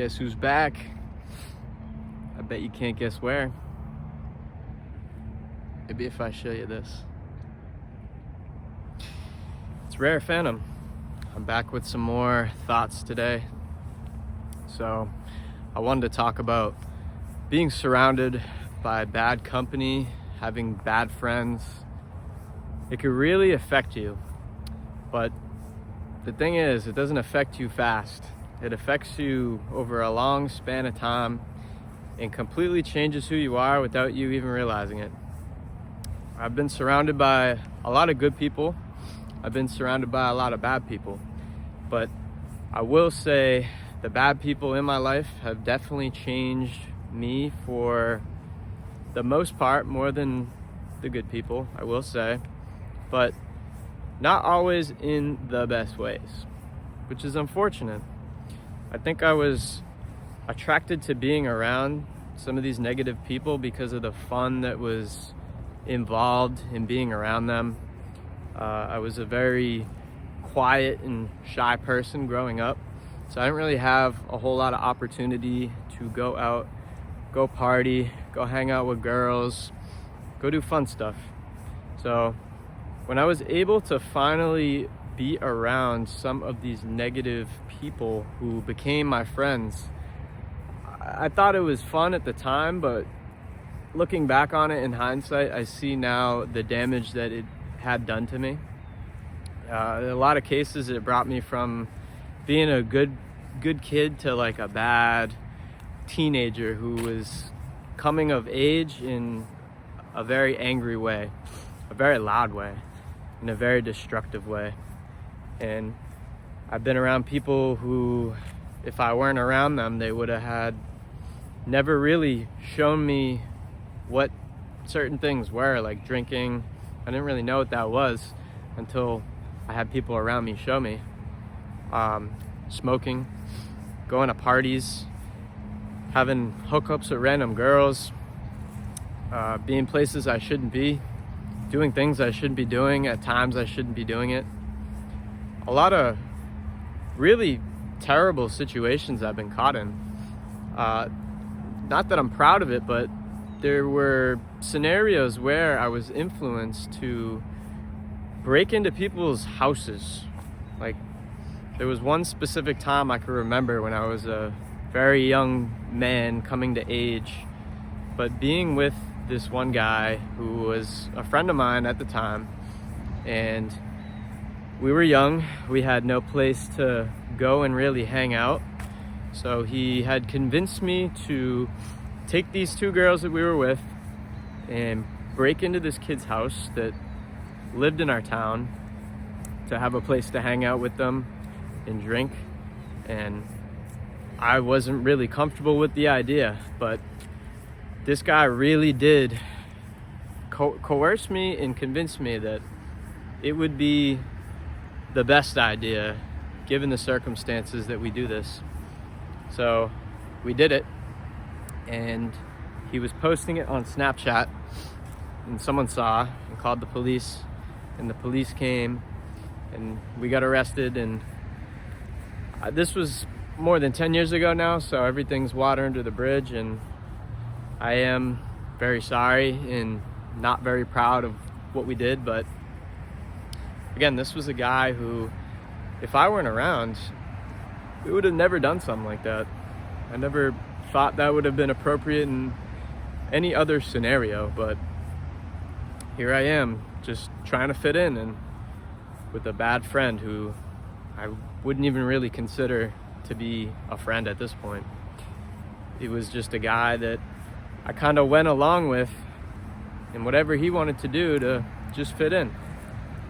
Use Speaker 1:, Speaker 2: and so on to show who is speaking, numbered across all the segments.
Speaker 1: Guess who's back? I bet you can't guess where. Maybe if I show you this. It's Rare Phantom. I'm back with some more thoughts today. So I wanted to talk about being surrounded by bad company, having bad friends. It could really affect you. But the thing is, it doesn't affect you fast. It affects you over a long span of time and completely changes who you are without you even realizing it. I've been surrounded by a lot of good people. I've been surrounded by a lot of bad people. But I will say the bad people in my life have definitely changed me for the most part, more than the good people, I will say. But not always in the best ways, which is unfortunate. I think I was attracted to being around some of these negative people because of the fun that was involved in being around them. I was a very quiet and shy person growing up, so I didn't really have a whole lot of opportunity to go out, go party, go hang out with girls, go do fun stuff. So when I was able to finally be around some of these negative people who became my friends, I thought it was fun at the time, but looking back on it in hindsight, I see now the damage that it had done to me. In a lot of cases, it brought me from being a good kid to like a bad teenager who was coming of age in a very angry way, a very loud way, in a very destructive way. And I've been around people who, if I weren't around them, they would have had never really shown me what certain things were, like drinking. I didn't really know what that was until I had people around me show me. Smoking, going to parties, having hookups with random girls, being places I shouldn't be, doing things I shouldn't be doing at times I shouldn't be doing it. A lot of really terrible situations I've been caught in. Not that I'm proud of it, but there were scenarios where I was influenced to break into people's houses. Like, there was one specific time I could remember when I was a very young man coming to age, but being with this one guy who was a friend of mine at the time, and we were young, we had no place to go and really hang out. So he had convinced me to take these two girls that we were with and break into this kid's house that lived in our town to have a place to hang out with them and drink. And I wasn't really comfortable with the idea, but this guy really did coerce me and convince me that it would be the best idea given the circumstances that we do this. So we did it, and he was posting it on Snapchat, and someone saw and called the police, and the police came and we got arrested. And this was more than 10 years ago now, so everything's water under the bridge, and I am very sorry and not very proud of what we did. But again, this was a guy who, if I weren't around, we would have never done something like that. I never thought that would have been appropriate in any other scenario, but here I am, just trying to fit in, and with a bad friend who I wouldn't even really consider to be a friend at this point. It was just a guy that I kind of went along with and whatever he wanted to do to just fit in.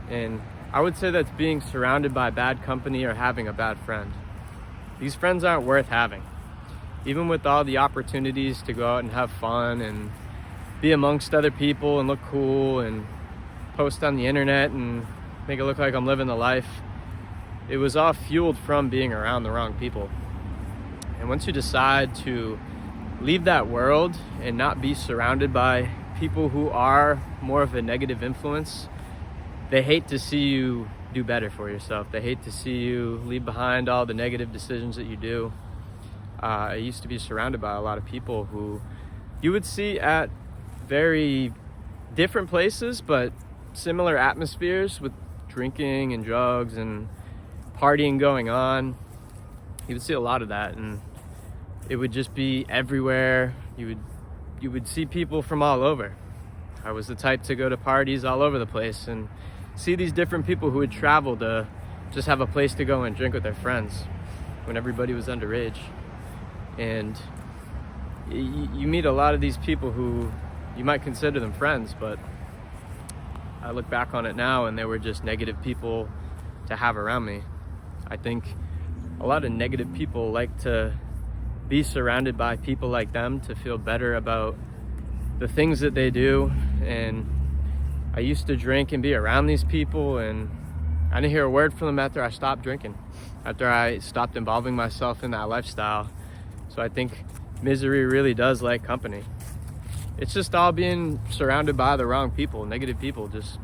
Speaker 1: And I would say that's being surrounded by bad company or having a bad friend. These friends aren't worth having. Even with all the opportunities to go out and have fun and be amongst other people and look cool and post on the internet and make it look like I'm living the life, it was all fueled from being around the wrong people. And once you decide to leave that world and not be surrounded by people who are more of a negative influence, they hate to see you do better for yourself. They hate to see you leave behind all the negative decisions that you do. I used to be surrounded by a lot of people who you would see at very different places, but similar atmospheres with drinking and drugs and partying going on. You would see a lot of that, and it would just be everywhere. You would see people from all over. I was the type to go to parties all over the place and see these different people who would travel to just have a place to go and drink with their friends when everybody was underage. And you meet a lot of these people who you might consider them friends, but I look back on it now and they were just negative people to have around me. I think a lot of negative people like to be surrounded by people like them to feel better about the things that they do. And I used to drink and be around these people, and I didn't hear a word from them after I stopped drinking, after I stopped involving myself in that lifestyle. So I think misery really does like company. It's just all being surrounded by the wrong people, negative people, just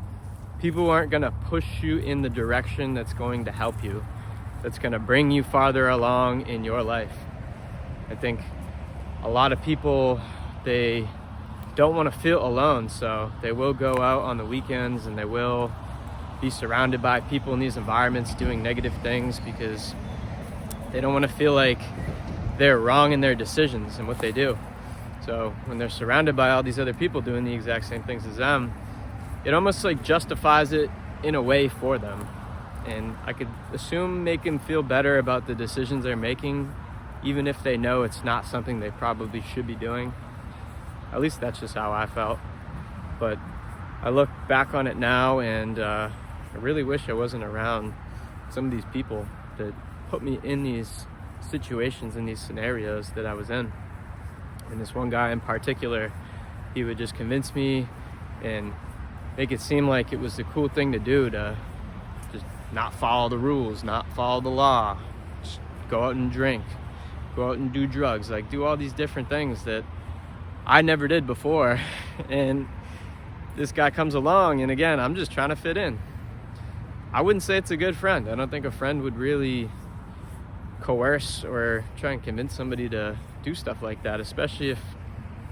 Speaker 1: people who aren't gonna push you in the direction that's going to help you, that's gonna bring you farther along in your life. I think a lot of people, they don't want to feel alone, so they will go out on the weekends and they will be surrounded by people in these environments doing negative things because they don't want to feel like they're wrong in their decisions and what they do. So when they're surrounded by all these other people doing the exact same things as them, it almost like justifies it in a way for them. And I could assume make them feel better about the decisions they're making, even if they know it's not something they probably should be doing. At least that's just how I felt. But I look back on it now and I really wish I wasn't around some of these people that put me in these situations, in these scenarios that I was in. And this one guy in particular, he would just convince me and make it seem like it was the cool thing to do, to just not follow the rules, not follow the law, just go out and drink, go out and do drugs, like do all these different things that I never did before. And this guy comes along, and again, I'm just trying to fit in. I wouldn't say it's a good friend. I don't think a friend would really coerce or try and convince somebody to do stuff like that, especially if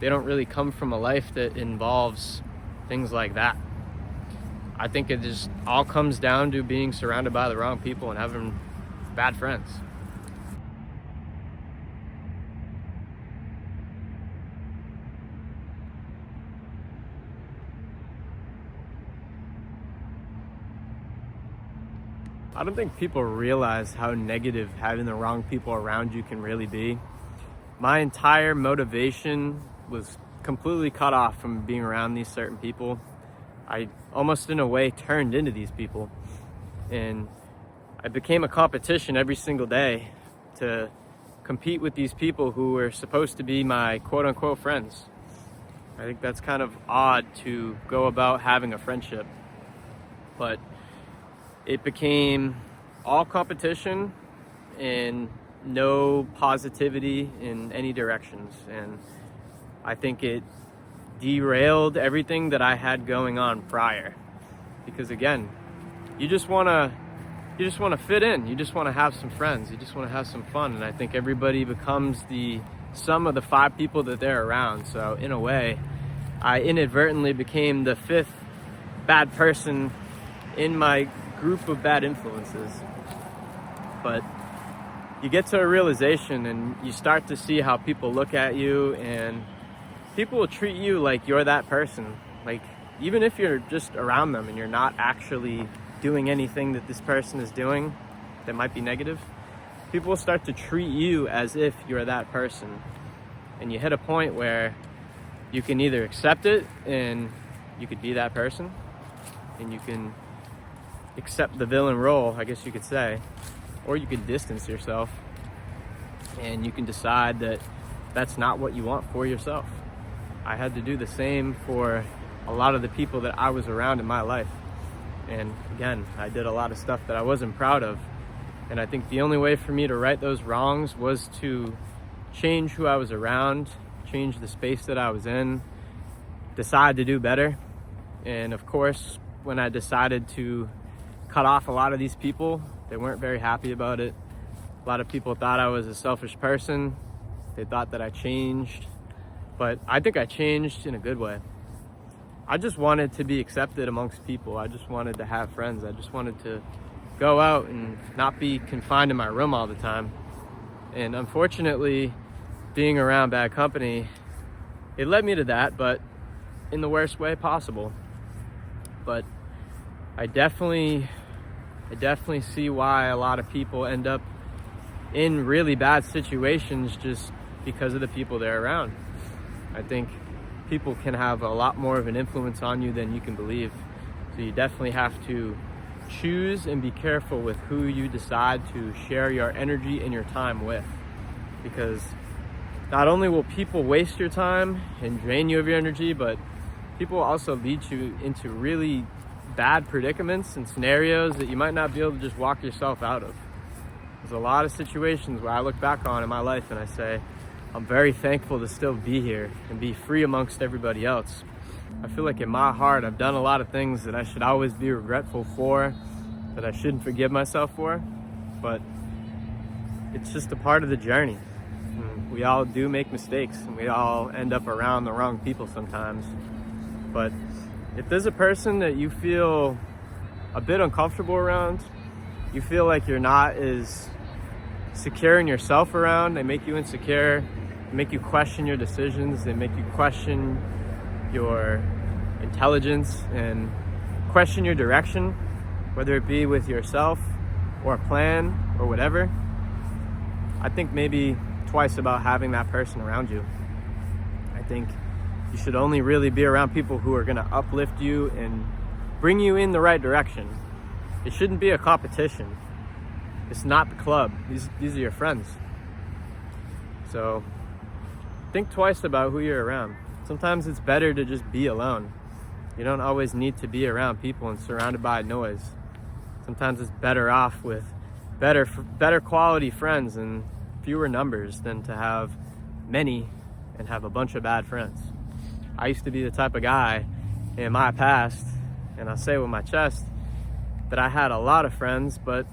Speaker 1: they don't really come from a life that involves things like that. I think it just all comes down to being surrounded by the wrong people and having bad friends. I don't think people realize how negative having the wrong people around you can really be. My entire motivation was completely cut off from being around these certain people. I almost in a way turned into these people, and I became a competition every single day to compete with these people who were supposed to be my quote-unquote friends. I think that's kind of odd to go about having a friendship, but it became all competition and no positivity in any directions. And I think it derailed everything that I had going on prior. Because again, you just want to fit in. You just want to have some friends. You just want to have some fun. And I think everybody becomes the sum of the 5 people that they're around. So in a way, I inadvertently became the 5th bad person in my group of bad influences. But you get to a realization and you start to see how people look at you, and people will treat you like you're that person. Like, even if you're just around them and you're not actually doing anything that this person is doing that might be negative, people will start to treat you as if you're that person. And you hit a point where you can either accept it and you could be that person, and you can accept the villain role, I guess you could say, or you can distance yourself and you can decide that that's not what you want for yourself. I had to do the same for a lot of the people that I was around in my life. And again, I did a lot of stuff that I wasn't proud of. And I think the only way for me to right those wrongs was to change who I was around, change the space that I was in, decide to do better. And of course, when I decided to cut off a lot of these people, they weren't very happy about it. A lot of people thought I was a selfish person, They thought that I changed, but I think I changed in a good way. I just wanted to be accepted amongst people. I just wanted to have friends. I just wanted to go out and not be confined in my room all the time. And unfortunately, being around bad company, it led me to that, but in the worst way possible. But I definitely see why a lot of people end up in really bad situations just because of the people they're around. I think people can have a lot more of an influence on you than you can believe. So you definitely have to choose and be careful with who you decide to share your energy and your time with. Because not only will people waste your time and drain you of your energy, but people will also lead you into really bad predicaments and scenarios that you might not be able to just walk yourself out of. There's a lot of situations where I look back on in my life and I say, I'm very thankful to still be here and be free amongst everybody else. I feel like in my heart, I've done a lot of things that I should always be regretful for, that I shouldn't forgive myself for, but it's just a part of the journey. We all do make mistakes and we all end up around the wrong people sometimes. But if there's a person that you feel a bit uncomfortable around, you feel like you're not as secure in yourself around, they make you insecure, they make you question your decisions, they make you question your intelligence and question your direction, whether it be with yourself or a plan or whatever, I think maybe twice about having that person around you. I think you should only really be around people who are going to uplift you and bring you in the right direction. It shouldn't be a competition. It's not the club. These are your friends. So think twice about who you're around. Sometimes it's better to just be alone. You don't always need to be around people and surrounded by noise. Sometimes it's better off with better quality friends and fewer numbers than to have many and have a bunch of bad friends. I used to be the type of guy in my past, and I say with my chest, that I had a lot of friends, but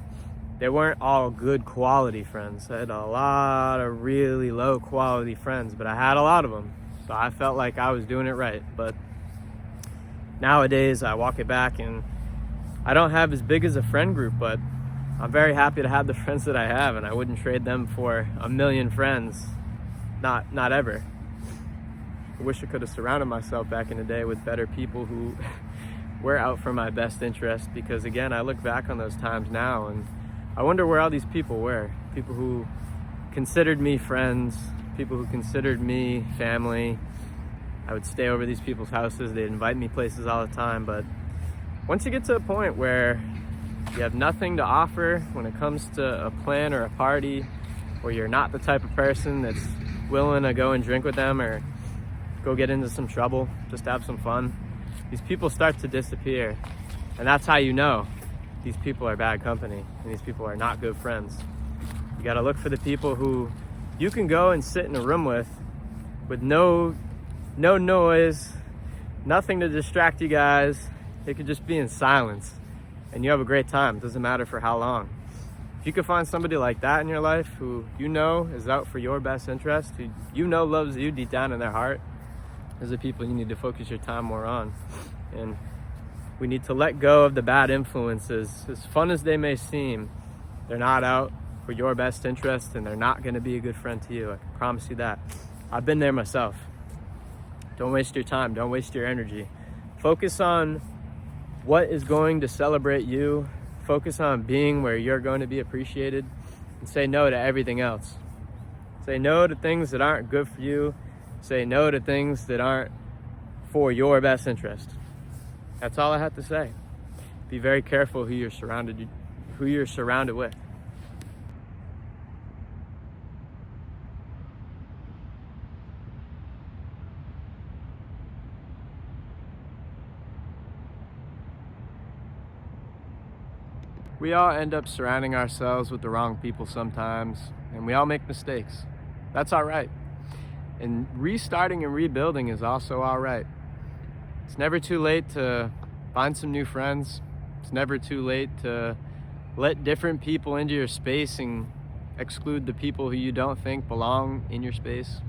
Speaker 1: they weren't all good quality friends. I had a lot of really low quality friends, but I had a lot of them. So I felt like I was doing it right. But nowadays I walk it back and I don't have as big as a friend group, but I'm very happy to have the friends that I have, and I wouldn't trade them for a million friends. Not ever. I wish I could have surrounded myself back in the day with better people who were out for my best interest, because again, I look back on those times now and I wonder where all these people were. People who considered me friends, people who considered me family. I would stay over these people's houses. They'd invite me places all the time. But once you get to a point where you have nothing to offer when it comes to a plan or a party, or you're not the type of person that's willing to go and drink with them or go get into some trouble, just have some fun, these people start to disappear. And that's how you know these people are bad company and these people are not good friends. You gotta look for the people who you can go and sit in a room with no noise, nothing to distract you guys. It could just be in silence and you have a great time. It doesn't matter for how long. If you could find somebody like that in your life who you know is out for your best interest, who you know loves you deep down in their heart, those are the people you need to focus your time more on. And we need to let go of the bad influences. As fun as they may seem, they're not out for your best interest and they're not going to be a good friend to you. I can promise you that. I've been there myself. Don't waste your time. Don't waste your energy. Focus on what is going to celebrate you. Focus on being where you're going to be appreciated, and say no to everything else. Say no to things that aren't good for you. Say no to things that aren't for your best interest. That's all I have to say. Be very careful who you're surrounded with. We all end up surrounding ourselves with the wrong people sometimes, and we all make mistakes. That's all right. And restarting and rebuilding is also all right. It's never too late to find some new friends. It's never too late to let different people into your space and exclude the people who you don't think belong in your space.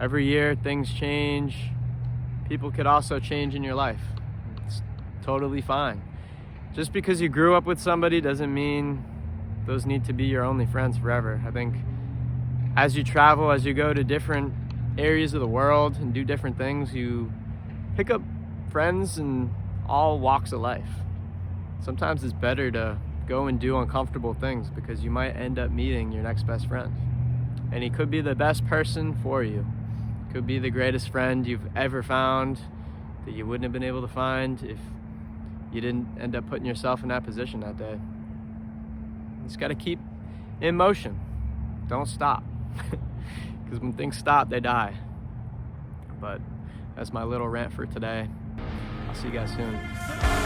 Speaker 1: Every year, things change. People could also change in your life. It's totally fine. Just because you grew up with somebody doesn't mean those need to be your only friends forever. I think as you travel, as you go to different areas of the world and do different things, you pick up friends in all walks of life. Sometimes it's better to go and do uncomfortable things because you might end up meeting your next best friend. And he could be the best person for you. Could be the greatest friend you've ever found that you wouldn't have been able to find if you didn't end up putting yourself in that position that day. You just gotta keep in motion. Don't stop. Because when things stop, they die. But that's my little rant for today. I'll see you guys soon.